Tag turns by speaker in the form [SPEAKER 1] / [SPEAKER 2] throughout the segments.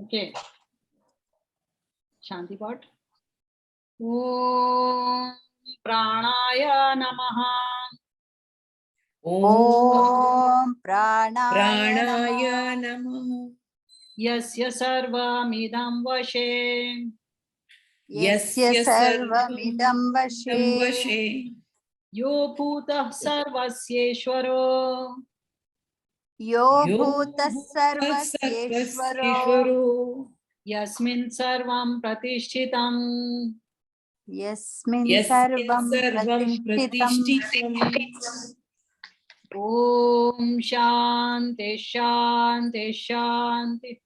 [SPEAKER 1] Okay. Shanti Pat. Om Pranaya Namaha.
[SPEAKER 2] Om Pranaya
[SPEAKER 3] Pranaya
[SPEAKER 2] Namaha.
[SPEAKER 3] Namaha.
[SPEAKER 1] Yasya Sarvamidam Vashe.
[SPEAKER 2] Yasya Sarvamidam Vashe.
[SPEAKER 3] Vashe.
[SPEAKER 1] Yo Bhutah Sarvasyeshwaro.
[SPEAKER 2] Yo
[SPEAKER 3] Yo
[SPEAKER 2] Bhuta Sarvasyeshwaro.
[SPEAKER 3] Sarvasvaro.
[SPEAKER 1] Yasmin Sarvam Pratishchitam.
[SPEAKER 2] Yasmin
[SPEAKER 3] Yes,
[SPEAKER 2] Sarvam
[SPEAKER 3] Sarvam
[SPEAKER 2] Pratishtitam.
[SPEAKER 3] Pratishtitam.
[SPEAKER 1] Om Shanti Shanti Shanti.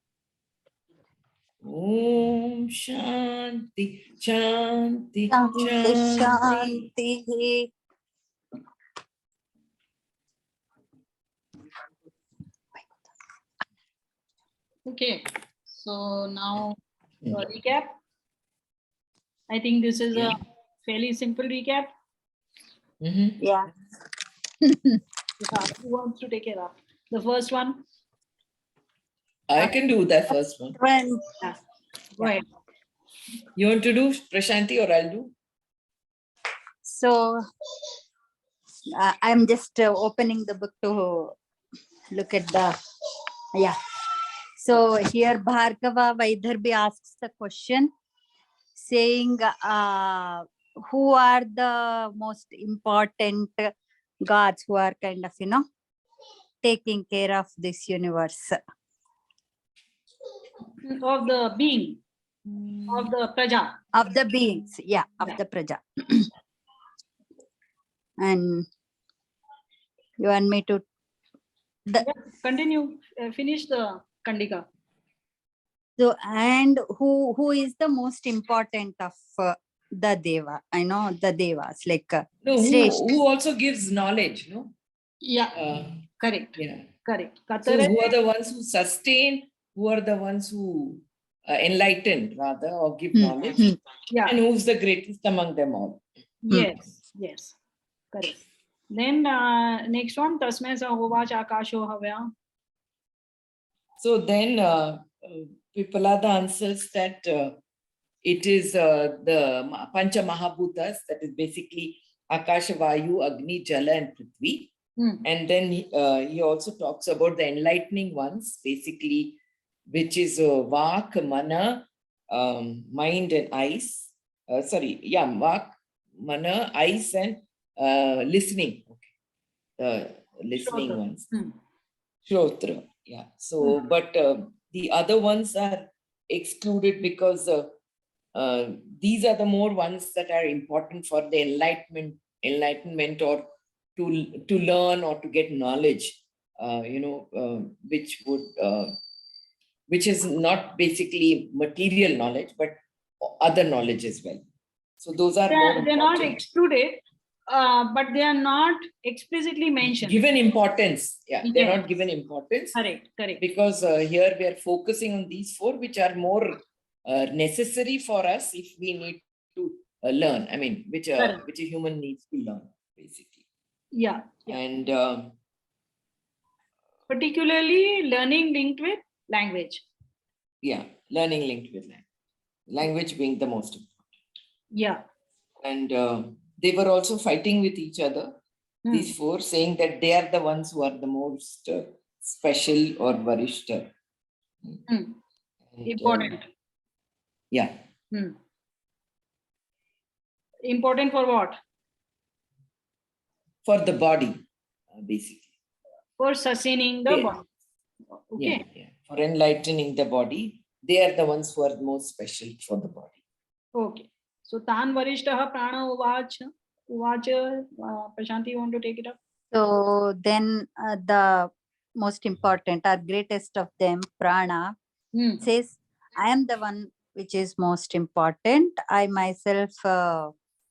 [SPEAKER 3] Om Shanti, Shanti,
[SPEAKER 2] Shanti
[SPEAKER 3] Shanti.
[SPEAKER 2] Shanti.
[SPEAKER 1] Okay. So now recap. I think this is a fairly simple recap.
[SPEAKER 2] Yeah.
[SPEAKER 1] Who wants to take it up? The first one.
[SPEAKER 3] I can do that first one.
[SPEAKER 1] Go ahead.
[SPEAKER 3] You want to do Prashanti or I'll do?
[SPEAKER 2] So I'm just opening the book to look at the, yeah. So here Bhargava Vaidarbhi asks the question saying, who are the most important gods who are kind of, taking care of this universe?
[SPEAKER 1] Of the being, of the praja.
[SPEAKER 2] Of the beings, yeah, of the praja. And you want me to
[SPEAKER 1] Continue, finish the Kandika.
[SPEAKER 2] so, and who is the most important of the deva? I know the devas, like
[SPEAKER 3] No,
[SPEAKER 2] Shrestha.
[SPEAKER 3] who also gives knowledge, no?
[SPEAKER 1] Yeah, correct.
[SPEAKER 3] Yeah.
[SPEAKER 1] Correct.
[SPEAKER 3] So who are the ones who sustain, who are the ones who enlighten rather or give knowledge,
[SPEAKER 1] Yeah.
[SPEAKER 3] and who's the greatest among them all?
[SPEAKER 1] Yes, yes, correct. Then next one, Tasmai Sahovach Akasho Havya.
[SPEAKER 3] So then Pipalada answers that it is the Pancha Mahabhutas, that is basically Akasha, Vayu, Agni, Jala and Prithvi. And then he also talks about the enlightening ones, basically, which is Vak, Mana, mind and eyes. Vak, Mana, eyes and listening. Okay. Listening
[SPEAKER 1] Shrotra.
[SPEAKER 3] ones. Shrotra. Yeah. So, but the other ones are excluded because these are the more ones that are important for the enlightenment or to learn or to get knowledge, which is not basically material knowledge, but other knowledge as well. So those are
[SPEAKER 1] they're not excluded, but they are not explicitly mentioned.
[SPEAKER 3] Given importance. Yeah, they're
[SPEAKER 1] Yes.
[SPEAKER 3] not given importance.
[SPEAKER 1] Correct.
[SPEAKER 3] Because here we are focusing on these four, which are more necessary for us if we need to learn. I mean, which a human needs to learn, basically.
[SPEAKER 1] Yeah.
[SPEAKER 3] And
[SPEAKER 1] particularly learning linked with language.
[SPEAKER 3] Yeah, learning linked with language. Language being the most important.
[SPEAKER 1] Yeah.
[SPEAKER 3] And they were also fighting with each other, these four, saying that they are the ones who are the most special or varishta. And,
[SPEAKER 1] important.
[SPEAKER 3] Yeah.
[SPEAKER 1] Important for what?
[SPEAKER 3] For the body, basically.
[SPEAKER 1] For sustaining the body. Okay.
[SPEAKER 3] Yeah. For enlightening the body, they are the ones who are most special for the body.
[SPEAKER 1] Okay. So Tan Varishtah Prana Uvach. Prashanti, you want to take it up?
[SPEAKER 2] So then the most important or greatest of them, Prana, says, I am the one which is most important. I myself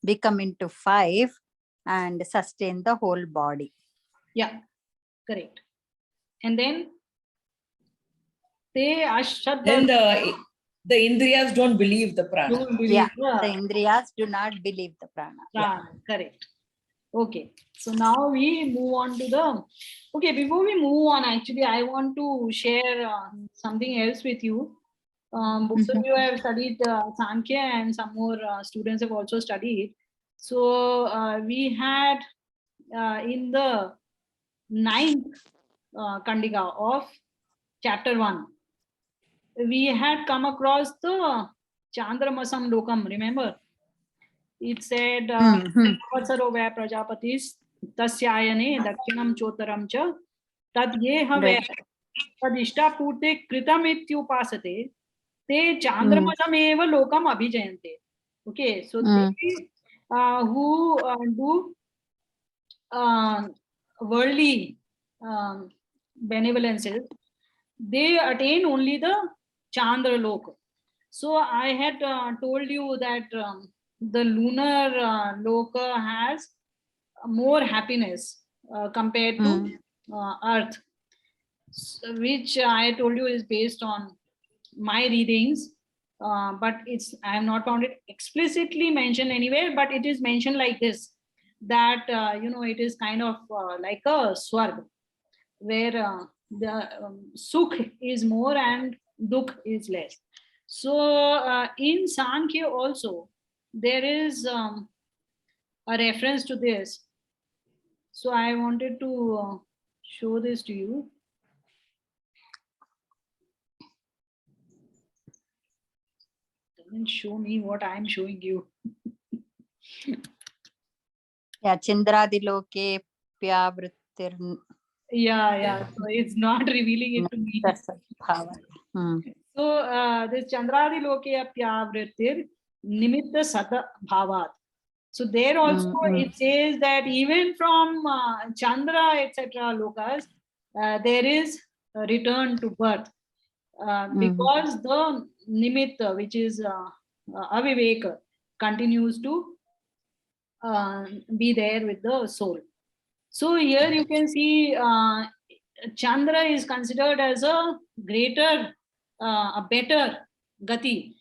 [SPEAKER 2] become into 5 and sustain the whole body.
[SPEAKER 1] Yeah, correct. And then they Ashadda.
[SPEAKER 3] Then the Indriyas don't believe the Prana.
[SPEAKER 2] The Indriyas do not believe the Prana.
[SPEAKER 1] Correct. Okay. So now we move on to the... Okay, before we move on, actually, I want to share something else with you. books of you have studied Sankhya, and some more students have also studied. So we had in the 9th Kandika of chapter 1, we had come across the Chandramasam Lokam, remember? It said, Vatsaro Vaya Prajapatis Tasyayane Dakshinam Chotaram Cha Tad Ye Have Tad Ishtapurte Kritam Ityupasate Te Chandramasam Eva Lokam Abhijayante. Okay, so they who do worldly benevolences, they attain only the Chandra Loka. So I had told you that the lunar Loka has more happiness compared to Earth, which I told you is based on my readings. But I have not found it explicitly mentioned anywhere, but it is mentioned like this, that it is kind of like a swarg, where the sukh is more and dukh is less. So in Sankhya also there is a reference to this. So I wanted to show this to you. Doesn't show me what I'm showing you.
[SPEAKER 2] Yeah, Chandradiloke Pyavrittir.
[SPEAKER 1] Yeah. So it's not revealing it to me. So this Chandradi Loke Apyavritir Nimitta Sata Bhavat. So there also it says that even from Chandra, etc. lokas, there is a return to birth. Because the Nimitta, which is Aviveka, continues to be there with the soul. So here you can see Chandra is considered as a greater, a better gati,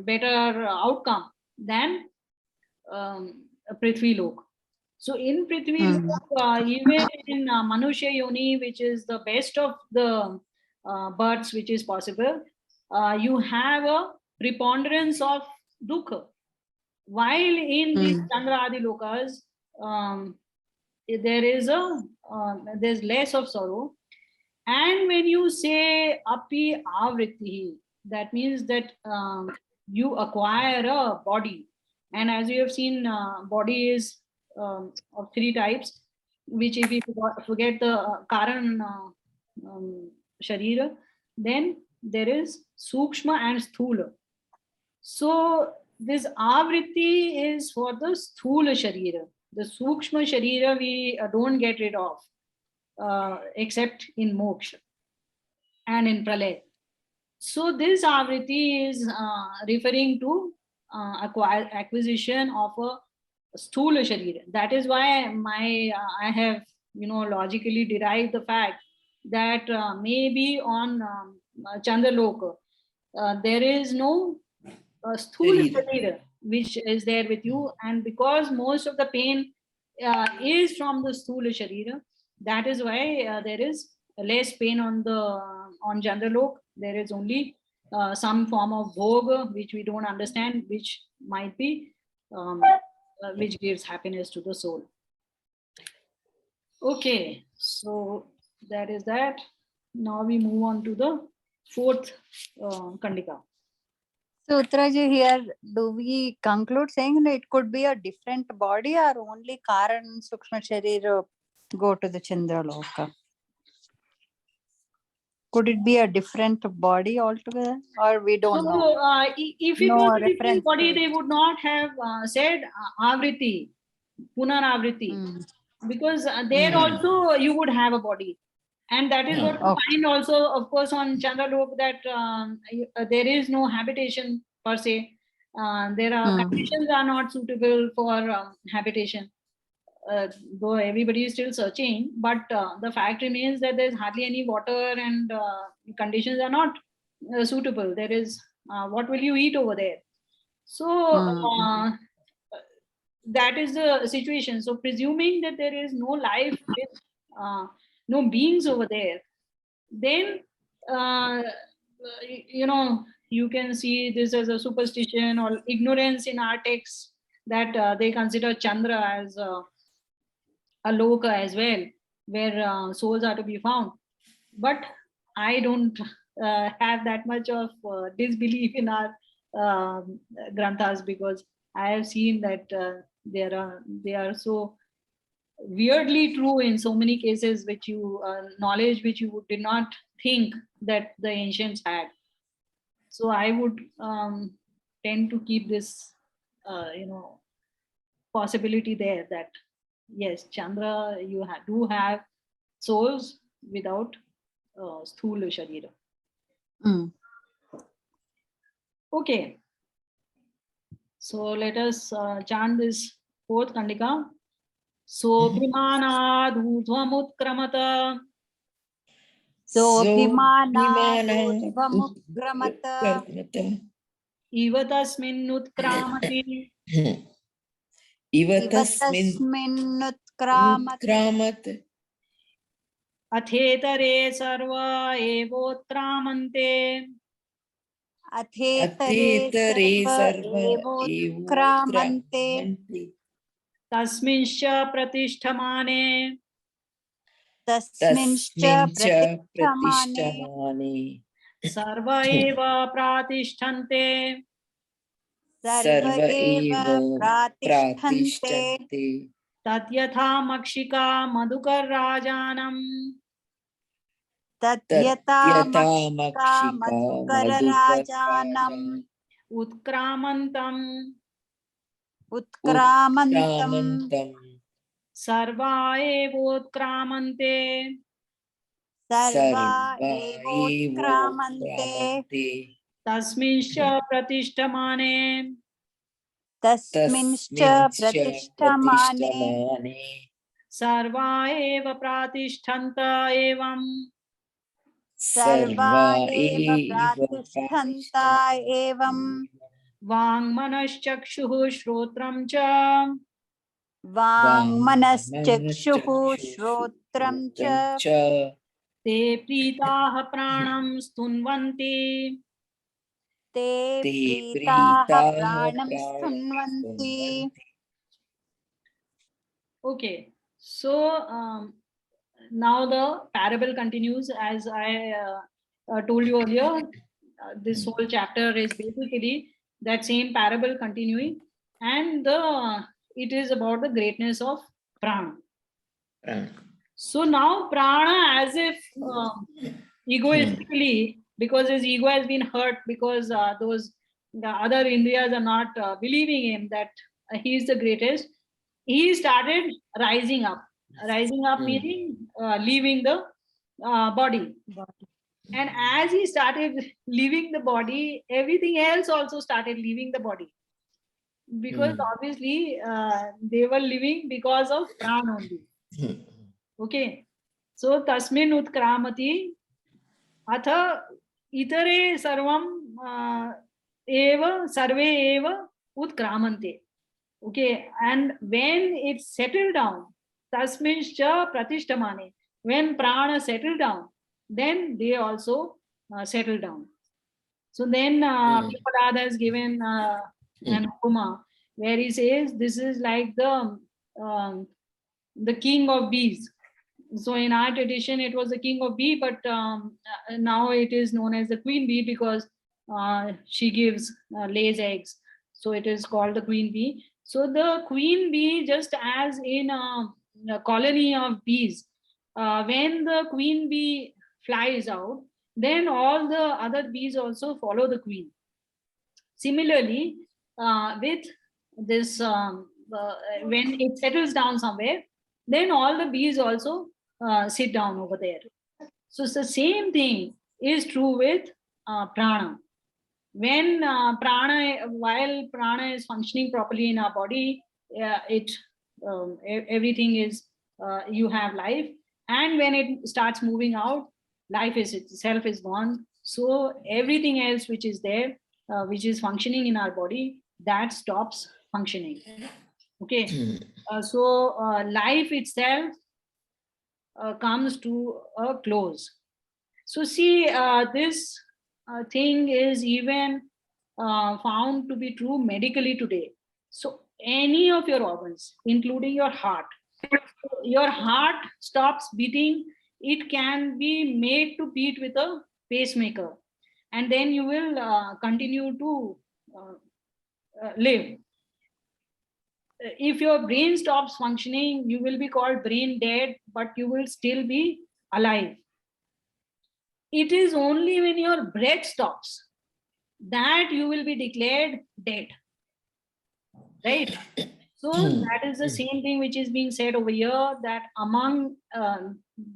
[SPEAKER 1] better outcome than Prithvi Lok. So in Prithvi Lok, even in Manusha Yoni, which is the best of the births which is possible, you have a preponderance of Dukha. While in these Chandra Adi Lokas, there's less of sorrow. And when you say api avritti, that means that you acquire a body. And as you have seen, body is of 3 types, which if you forget the karan sharira, then there is sukshma and sthula. So this avritti is for the sthula sharira. The sukshma sharira we don't get rid of, except in moksha and in pralay. So this avriti is referring to acquisition of a sthula sharira. That is why I have logically derived the fact that maybe on Chandraloka there is no sthula sharira which is there with you, and because most of the pain is from the sthula sharira, that is why there is less pain on Chandralok. There is only some form of bhog which we don't understand, which might be which gives happiness to the soul. Okay, so that is that. Now we move on to the 4th Kandika.
[SPEAKER 2] So Uttaraji, here do we conclude saying that it could be a different body, or only Karan Sukshma Sharir go to the Chandraloka? Could it be a different body altogether, or we don't know?
[SPEAKER 1] So if it was a different body, they would not have said avriti, punaravriti, because there also you would have a body. And that is what you find also, of course, on Chandralok, that there is no habitation per se. There are conditions are not suitable for habitation. Though everybody is still searching, but the fact remains that there's hardly any water, and conditions are not suitable. There is what will you eat over there? So that is the situation. So presuming that there is no life with no beings over there, then you can see this as a superstition or ignorance in our texts, that they consider Chandra as a loka as well, where souls are to be found. But I don't have that much of disbelief in our granthas, because I have seen that they are so weirdly true in so many cases, which you knowledge which you did not think that the ancients had. So I would tend to keep this possibility there, that yes, Chandra, do have souls without sthula sharira.
[SPEAKER 2] Mm.
[SPEAKER 1] Okay, so let us chant this fourth kandika. Sobhimanad urdhvamutkramata
[SPEAKER 2] Sobhimanadurdhvamukramata
[SPEAKER 1] iva tasminnutkramati
[SPEAKER 2] ivatasminnutkramat
[SPEAKER 1] athetare sarva evotramante
[SPEAKER 2] athetare sarva evokramante
[SPEAKER 1] tasminscha pratishthamane
[SPEAKER 2] tasminscha pratishthamane
[SPEAKER 1] sarva eva pratishtante
[SPEAKER 2] sarva eva pratishtante
[SPEAKER 1] tatyatha makshika madhukar rajanam
[SPEAKER 2] tatyata makshika madhukarajanam
[SPEAKER 1] utkramantam
[SPEAKER 2] utkramantam
[SPEAKER 1] sarva evotkramante
[SPEAKER 2] sarva evokramante
[SPEAKER 1] tasminscha pratishthamane
[SPEAKER 2] tasminscha pratishthamane
[SPEAKER 1] sarva eva pratishtanta evam
[SPEAKER 2] sarva eva pratishtanta evam
[SPEAKER 1] vangmanaschakshuh shrotram cha
[SPEAKER 2] vangmanaschakshuः श्रोत्रं च
[SPEAKER 1] te pritaah pranam stunvanti
[SPEAKER 2] ते प्रीताः प्राणं स्तुन्वन्ति.
[SPEAKER 1] Okay, so now the parable continues, as I told you earlier. This whole chapter is basically that same parable continuing, and it is about the greatness of prana. So now prana, as if egoistically, because his ego has been hurt, because the other Indriyas are not believing him that he is the greatest, he started rising up. Rising up meaning leaving the body. And as he started leaving the body, everything else also started leaving the body. Because obviously they were living because of prana only. Okay. So tasmin utkramati atha itare sarvam eva sarve eva utkramante. Okay. And when it settled down, tasminscha pratishthamane, when prana settled down, then they also settle down. So then Prabhupada has given an upama where he says this is like the king of bees. So in our tradition, it was the king of bee, but now it is known as the queen bee, because she gives lays eggs. So it is called the queen bee. So the queen bee, just as in a colony of bees, when the queen bee flies out, then all the other bees also follow the queen. Similarly, with this, when it settles down somewhere, then all the bees also sit down over there. So it's the same thing is true with prana. When while prana is functioning properly in our body, everything is, you have life, and when it starts moving out, life is itself is gone. So everything else which is there, which is functioning in our body, that stops functioning. Okay. So life itself comes to a close. So see, this thing is even found to be true medically today. So any of your organs, including your heart stops beating, it can be made to beat with a pacemaker, and then you will continue to live. If your brain stops functioning, you will be called brain dead, but you will still be alive. It is only when your breath stops that you will be declared dead, right? So that is the same thing which is being said over here, that among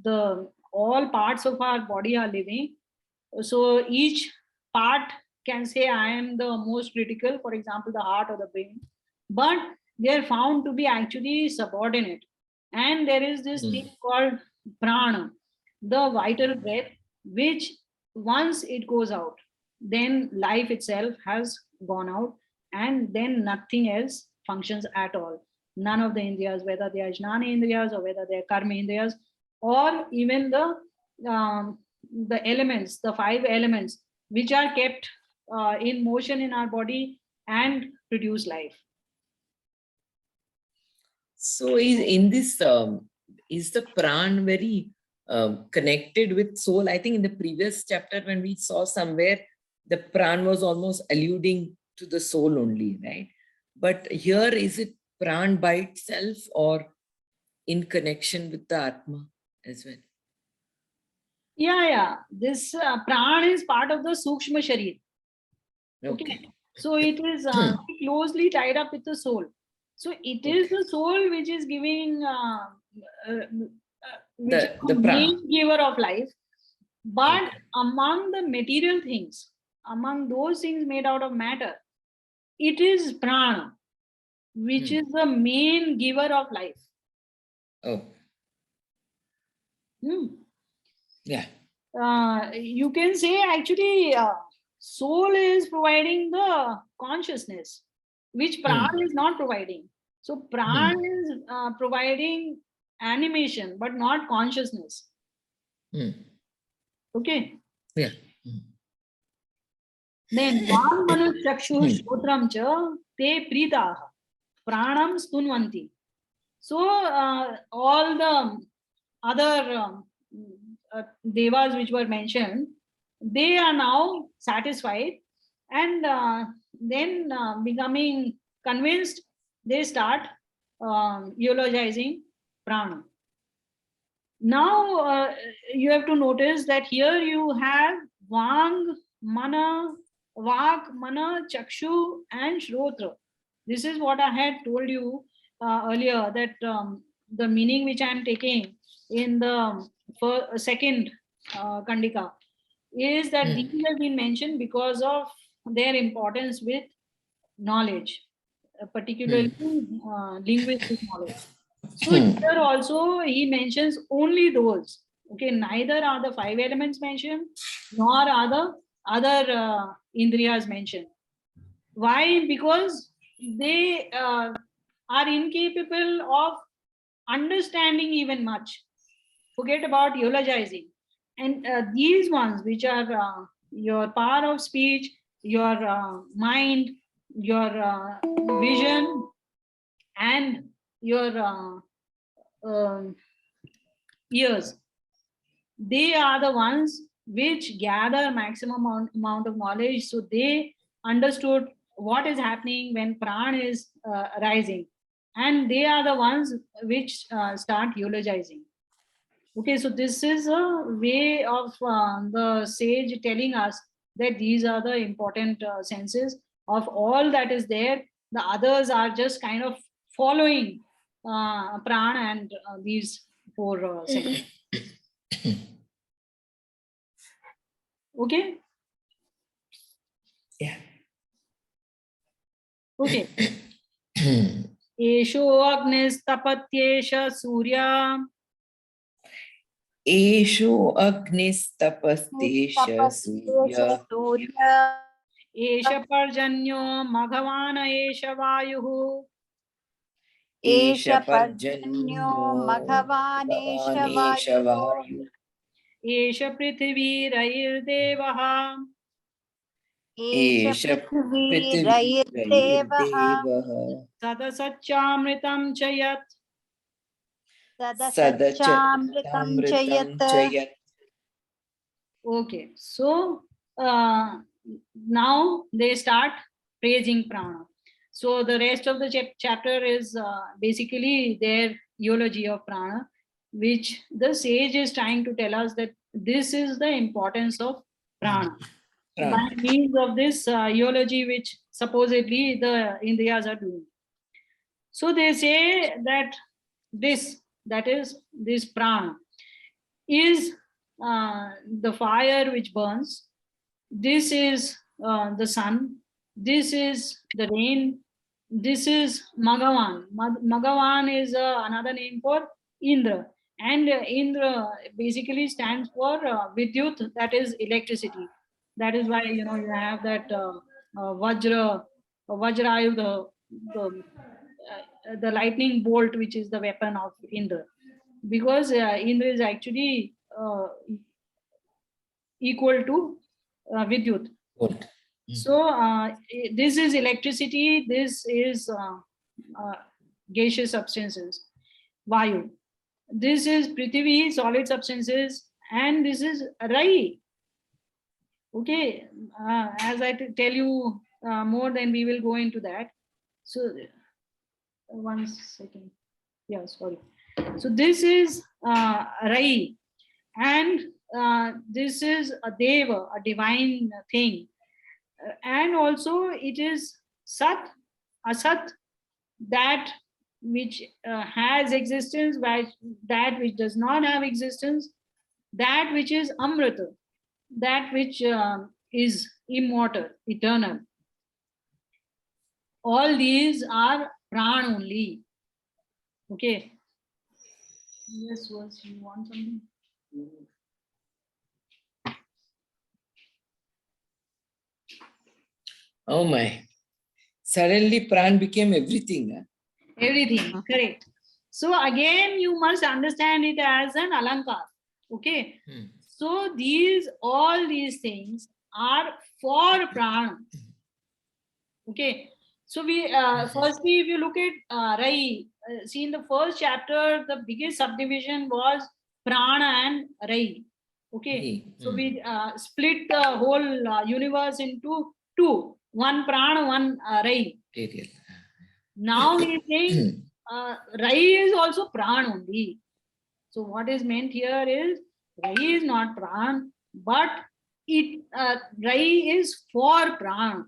[SPEAKER 1] the all parts of our body are living. So each part can say I am the most critical, for example, the heart or the brain, but they are found to be actually subordinate. And there is this thing called prana, the vital breath, which once it goes out, then life itself has gone out, and then nothing else functions at all. None of the indriyas, whether they are jnana indriyas or whether they are karma indriyas, or even the elements, the five elements, which are kept in motion in our body and produce life.
[SPEAKER 3] So is in this is the pran very connected with soul? I think in the previous chapter when we saw somewhere the pran was almost alluding to the soul only, right? But here is it pran by itself or in connection with the atma as well?
[SPEAKER 1] Yeah. This pran is part of the sukshma sharir. Okay. So it is closely tied up with the soul. So it is the soul which is giving which is the main giver of life. But among the material things, among those things made out of matter, it is prana, which is the main giver of life.
[SPEAKER 3] Yeah.
[SPEAKER 1] You can say actually soul is providing the consciousness, which prana is not providing. So prana is providing animation, but not consciousness. Okay.
[SPEAKER 3] Yeah.
[SPEAKER 1] Then Vang Manu Chakshu Shotram Cha Te Pritaha Pranam Stunvanti. So all the other devas which were mentioned, they are now satisfied, and then becoming convinced, they start eulogizing prana. Now you have to notice that here you have Vang, Mana, Vak, Mana, Chakshu and Shrotra. This is what I had told you earlier, that the meaning which I am taking in the second Kandika is that these have been mentioned because of their importance with knowledge, particularly linguistic knowledge. So here also he mentions only those. Okay, neither are the five elements mentioned, nor are the other indriyas mentioned. Why? Because they are incapable of understanding even much. Forget about eulogizing. And these ones, which are your power of speech, your mind, your vision, and your ears, they are the ones which gather maximum amount of knowledge. So they understood what is happening when pran is rising, and they are the ones which start eulogizing. Okay, so this is a way of the sage telling us that these are the important senses of all that is there. The others are just kind of following prana and these four senses. Okay.
[SPEAKER 3] Yeah.
[SPEAKER 1] Okay. Esho agnistapatyesha surya.
[SPEAKER 3] Esho agnistapatyesha surya.
[SPEAKER 1] Esha parjanyo maghavana esha vayuhu.
[SPEAKER 2] Esha parjanyo maghavane shavayu.
[SPEAKER 1] Esha prithvi rair devaha.
[SPEAKER 2] Esha
[SPEAKER 3] Esha
[SPEAKER 2] Prithvi
[SPEAKER 3] Prithvi
[SPEAKER 2] Rayirdevaha
[SPEAKER 3] Devaha
[SPEAKER 1] Sadasachamritam chayat.
[SPEAKER 2] Sadasachamritam
[SPEAKER 3] Sadachatamritam
[SPEAKER 2] Chayat.
[SPEAKER 3] Chayat.
[SPEAKER 1] Okay, so now they start praising prana. So the rest of the chapter is basically their eulogy of prana, which the sage is trying to tell us that this is the importance of prana. By
[SPEAKER 3] Prana.
[SPEAKER 1] means of this eulogy, which supposedly the Indriyas are doing. So they say that that is this prana, is the fire which burns. This is the sun. This is the rain. This is Magavan. Magavan is another name for Indra. And Indra basically stands for Vidyut, that is electricity. That is why, you know, you have that Vajrayudha, the lightning bolt, which is the weapon of Indra. Because Indra is actually equal to Vidyut.
[SPEAKER 3] Good.
[SPEAKER 1] So this is electricity, this is gaseous substances, Vayu. This is Prithvi, solid substances, and this is Rai. Okay, as I tell you more, then we will go into that. So, one second. Yeah, sorry. So this is Rai, and this is a Deva, a divine thing. And also it is Sat, Asat, that which has existence, that which does not have existence, that which is Amrita, that which is immortal, eternal. All these are Pran only. Okay. Yes, was you want something?
[SPEAKER 3] Oh my. Suddenly Pran became everything. Huh?
[SPEAKER 1] Everything, correct. So again, you must understand it as an alankar. Okay. So all these things are for prana. Okay. So we firstly, if you look at Rai, see in the first chapter, the biggest subdivision was prana and Rai. Okay. So we split the whole universe into two: one prana, one Rai. Now he is saying Rai is also Pran only. So what is meant here is Rai is not Pran, but Rai is for Pran.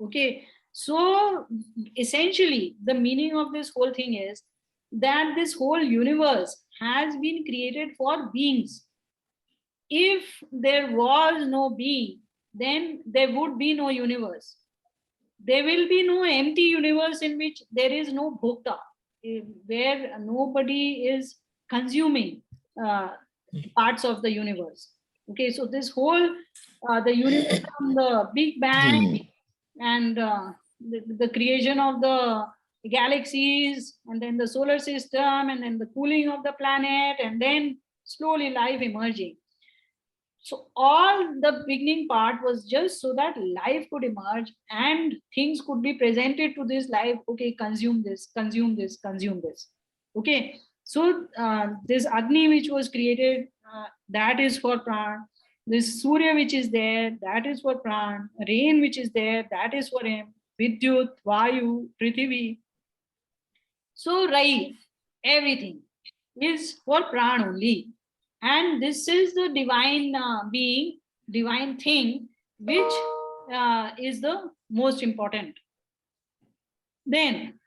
[SPEAKER 1] Okay. So essentially, the meaning of this whole thing is that this whole universe has been created for beings. If there was no being, then there would be no universe. There will be no empty universe in which there is no bhokta, where nobody is consuming parts of the universe. Okay, so this whole the universe from the Big Bang and the creation of the galaxies, and then the solar system, and then the cooling of the planet, and then slowly life emerging. So all the beginning part was just so that life could emerge and things could be presented to this life. Okay, consume this, consume this, consume this. Okay, so this Agni which was created, that is for Pran. This Surya which is there, that is for Pran. Rain which is there, that is for him. Vidyut, Vayu, Prithvi. So Rai, everything is for Pran only. And this is the divine being, divine thing, which is the most important. Then,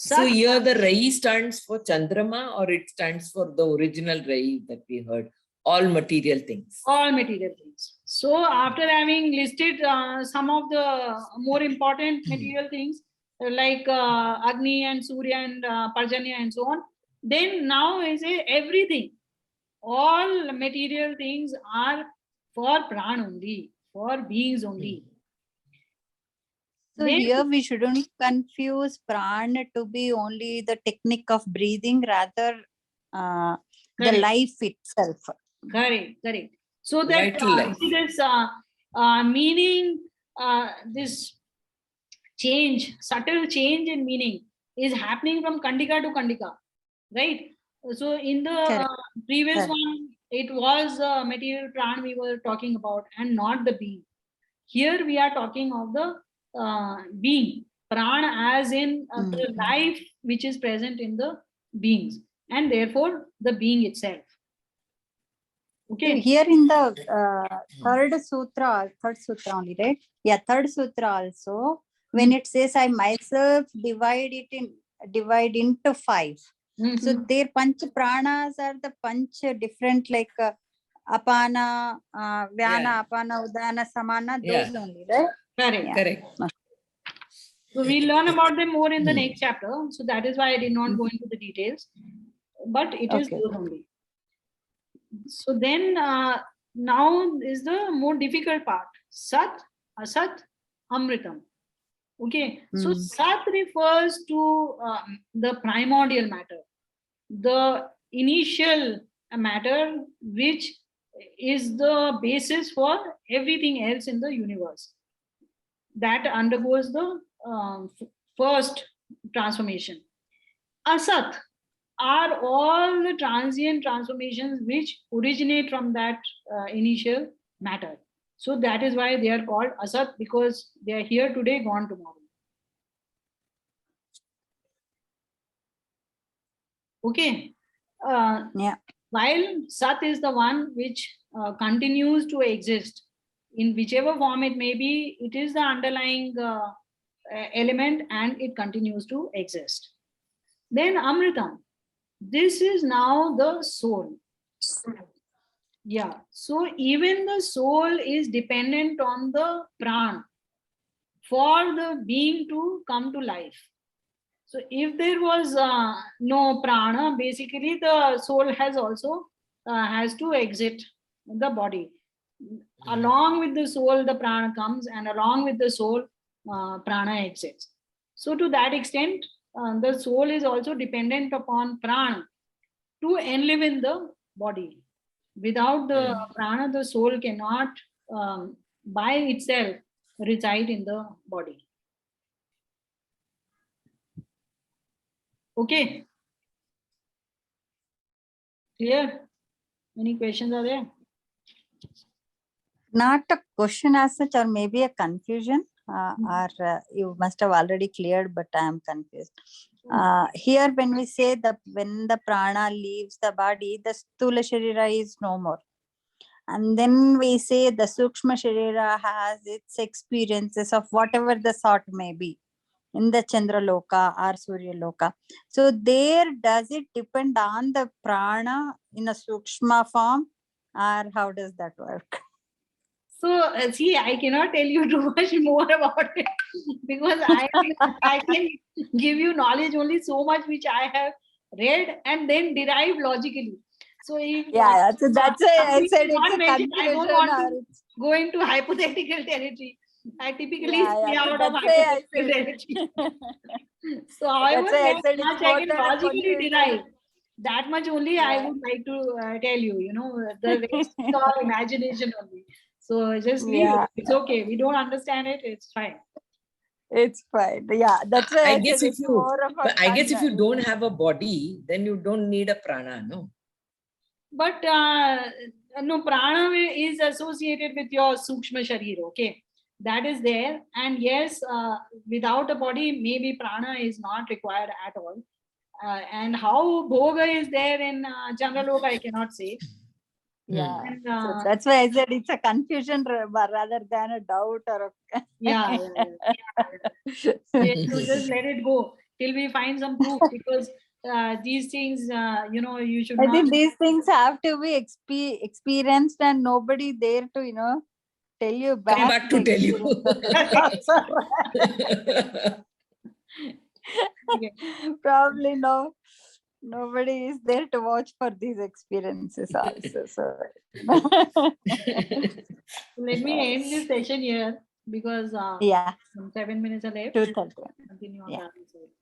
[SPEAKER 3] So here the Rai stands for Chandrama, or it stands for the original Rai that we heard, all material things.
[SPEAKER 1] All material things. So after having listed some of the more important material things like Agni and Surya and Parjanya and so on, then now I say everything. All material things are for Pran only, for beings only.
[SPEAKER 2] So
[SPEAKER 1] Then,
[SPEAKER 2] here we shouldn't confuse prana to be only the technique of breathing, rather the life itself.
[SPEAKER 1] Correct. So
[SPEAKER 3] Vital
[SPEAKER 1] that
[SPEAKER 3] life.
[SPEAKER 1] this meaning this change, subtle change in meaning is happening from Kandika to Kandika, right? So in the
[SPEAKER 2] Correct.
[SPEAKER 1] previous
[SPEAKER 2] Correct.
[SPEAKER 1] one, it was material pran we were talking about and not the being. Here we are talking of the being, prana, as in the life which is present in the beings, and therefore the being itself.
[SPEAKER 2] So
[SPEAKER 1] Okay.
[SPEAKER 2] here in the third sutra only, right? Yeah, third sutra also, when it says I myself divide into 5. So their panch pranas are the panch different, like apana, vyana, apana, udana, samana, those only, right?
[SPEAKER 1] Correct.
[SPEAKER 2] Yeah.
[SPEAKER 3] Correct.
[SPEAKER 1] So we'll learn about them more in the next chapter. So that is why I did not go into the details, but it is
[SPEAKER 2] Okay.
[SPEAKER 1] those only. So then now is the more difficult part. Sat, Asat, Amritam. Okay. So Sat refers to the primordial matter, the initial matter which is the basis for everything else in the universe, that undergoes the first transformation. Asat are all the transient transformations which originate from that initial matter. So that is why they are called Asat, because they are here today, gone tomorrow. Okay.
[SPEAKER 2] Yeah.
[SPEAKER 1] While Sat is the one which continues to exist in whichever form it may be, it is the underlying element and it continues to exist. Then Amritam, this is now the soul. Yeah. So even the soul is dependent on the pran for the being to come to life. So if there was no prana, basically the soul has also has to exit the body. Along with the soul, the prana comes, and along with the soul, prana exits. So to that extent, the soul is also dependent upon prana to enlive in the body. Without the prana, the soul cannot by itself reside in the body. Okay. Clear? Any questions are there?
[SPEAKER 2] Not a question as such, or maybe a confusion, or you must have already cleared, but I am confused. Here, when we say that when the prana leaves the body, the sthula sharira is no more. And then we say the sukshma sharira has its experiences of whatever the sort may be in the Chandraloka or Surya Loka. So there, does it depend on the prana in a sukshma form, or how does that work?
[SPEAKER 1] So see, I cannot tell you too much more about it because I can give you knowledge only so much which I have read and then derived logically. So if
[SPEAKER 2] That's why I
[SPEAKER 1] something
[SPEAKER 2] said
[SPEAKER 1] is not
[SPEAKER 2] it's a
[SPEAKER 1] mentioned, I don't
[SPEAKER 2] confusion,
[SPEAKER 1] want
[SPEAKER 2] or
[SPEAKER 1] to go into hypothetical territory. I typically stay
[SPEAKER 2] so
[SPEAKER 1] out of
[SPEAKER 2] that's why I
[SPEAKER 1] hypothetical
[SPEAKER 2] said
[SPEAKER 1] territory. So however
[SPEAKER 2] that's why I said
[SPEAKER 1] much
[SPEAKER 2] it's
[SPEAKER 1] I
[SPEAKER 2] more
[SPEAKER 1] can
[SPEAKER 2] than a
[SPEAKER 1] logically
[SPEAKER 2] confusion.
[SPEAKER 1] derive, that much only I would like to tell you. You know, the rest is all imagination only. So just leave it. It's okay. We don't understand it. It's fine.
[SPEAKER 2] It's fine. Yeah, that's why
[SPEAKER 3] I
[SPEAKER 2] I
[SPEAKER 3] guess
[SPEAKER 2] said
[SPEAKER 3] if
[SPEAKER 2] it's
[SPEAKER 3] you,
[SPEAKER 2] more of a
[SPEAKER 3] but I guess if you don't have a body, then you don't need a prana, no?
[SPEAKER 1] But no, prana is associated with your sukshma sharir. Okay, that is there. And yes, without a body, maybe prana is not required at all. And how bhoga is there in Chandraloka, I cannot say.
[SPEAKER 2] Yeah.
[SPEAKER 1] And,
[SPEAKER 2] So that's why I said it's a confusion rather than a doubt or a
[SPEAKER 1] yeah. So just let it go till we find some proof, because these things, you should
[SPEAKER 2] I
[SPEAKER 1] not.
[SPEAKER 2] think these things have to be experienced, and nobody there to tell you back.
[SPEAKER 3] Come back to tell you.
[SPEAKER 1] Okay.
[SPEAKER 2] Probably no. Nobody is there to watch for these experiences also. So
[SPEAKER 1] Let me end this session here because
[SPEAKER 2] yeah,
[SPEAKER 1] 7 minutes are left.
[SPEAKER 2] 2:30.
[SPEAKER 1] Continue on
[SPEAKER 2] Yeah.
[SPEAKER 1] the other side.